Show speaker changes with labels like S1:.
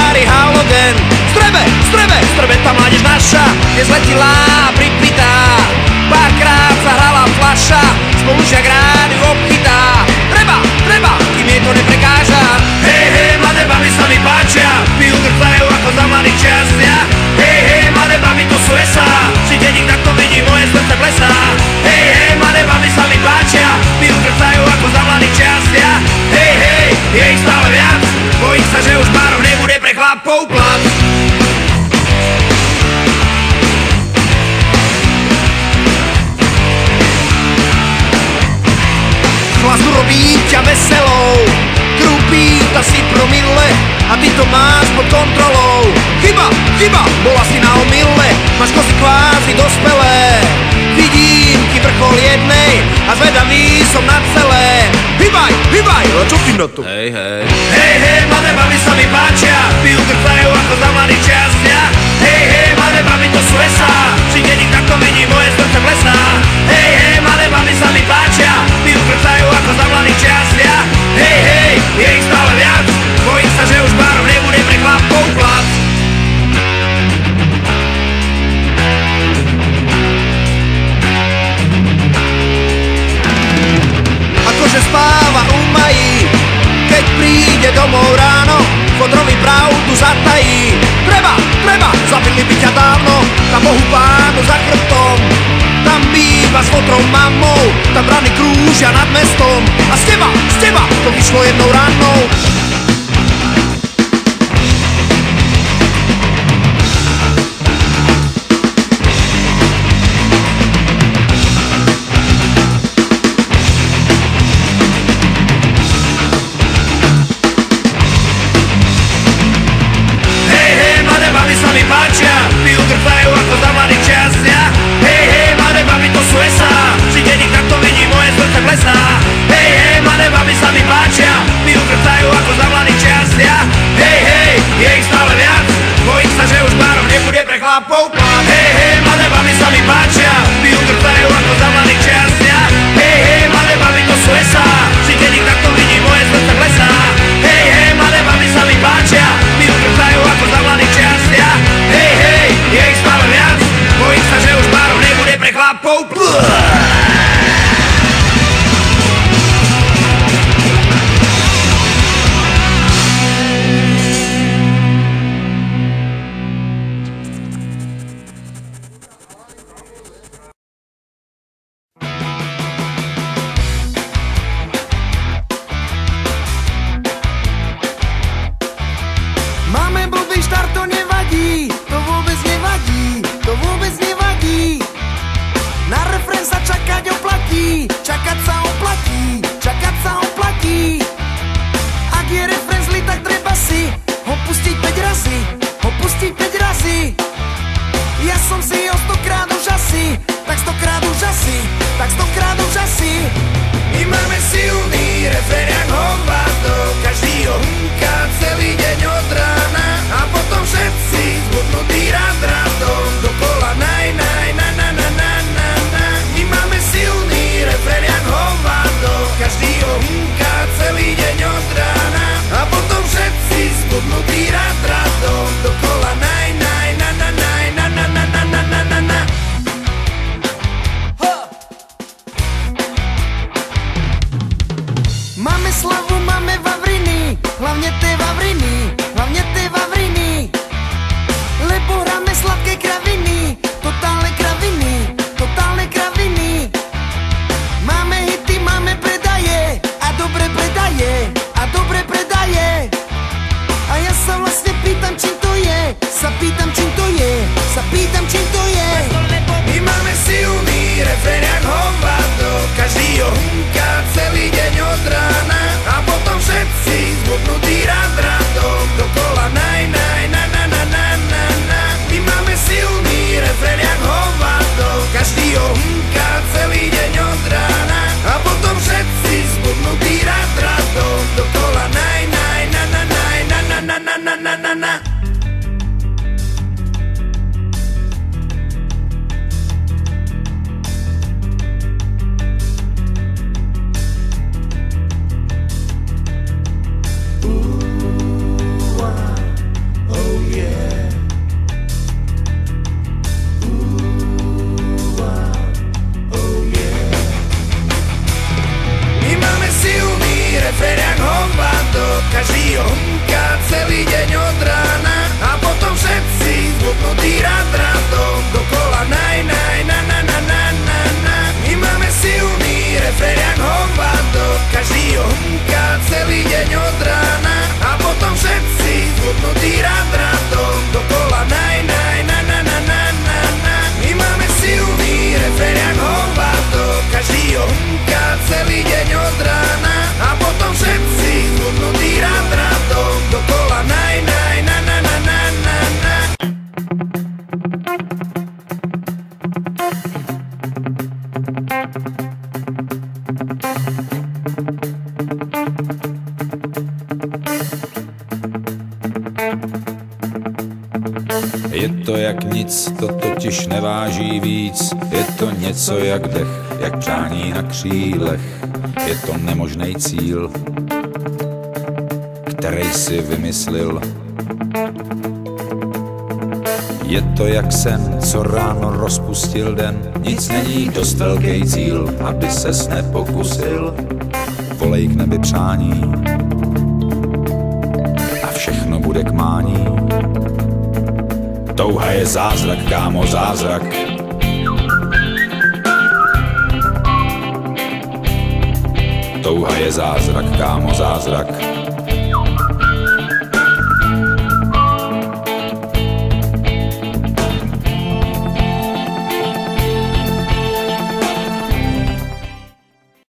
S1: starý halogen. Strebe tá mládež naša nezletila a pripitá. Párkrát sa hrala fľaša, spolužiak rádiu obchytá. Treba, kým jej to neprekáža. Hej, mladé baby sa mi páčia, pijú grcajú ako za mladých častia. Hej, mladé baby to sú esá, či denník takto vidí moje srdce plesá. Hej, mladé baby sa mi páčia, pijú grcajú ako za mladých častia. Hej, je ich stále viac, bojím sa, že už pár nebude pre chlapov plat. Hlas robí ťa veselou, trúpi ta si promile a ty to máš pod kontrolou. Chyba, bola si na omyle, máš kozy kvázi dospelé. Vidím ti vrchol jednej a zvedavý som na celé. Hýbaj, ale čo ty na to? Hej, mladé baby sa mi páčia, pijú grcajú ako za mladých častia. Hej, mladé baby to sú esá, či denník takto vidí moje srdce plesá. Hej, mladé baby sa mi páčia, pijú grcajú ako za mladých častia. Hej, je ich stále viac, bojím sa, že už párov nebude pre chlapov plat. Akože spáva umají, keď príde domov ráno, fodrovi pravdu zatají. Treba, zabili by ťa dávno, tam Bohu pánu za chrbtom. Tam býva s fotrou mamou, tam brany krúžia nad mestom. A z teba, to vyšlo jednou rannou.
S2: Je to jak nic, to totiž neváží víc. Je to něco jak dech, jak přání na křílech. Je to nemožný cíl, který si vymyslil. Je to jak sen, co ráno rozpustil den. Nic není dost velký cíl, aby ses nepokusil. Volej k nebi přání a všechno bude k mání. Touha je zázrak, kámo, zázrak. Touha je zázrak, kámo, zázrak.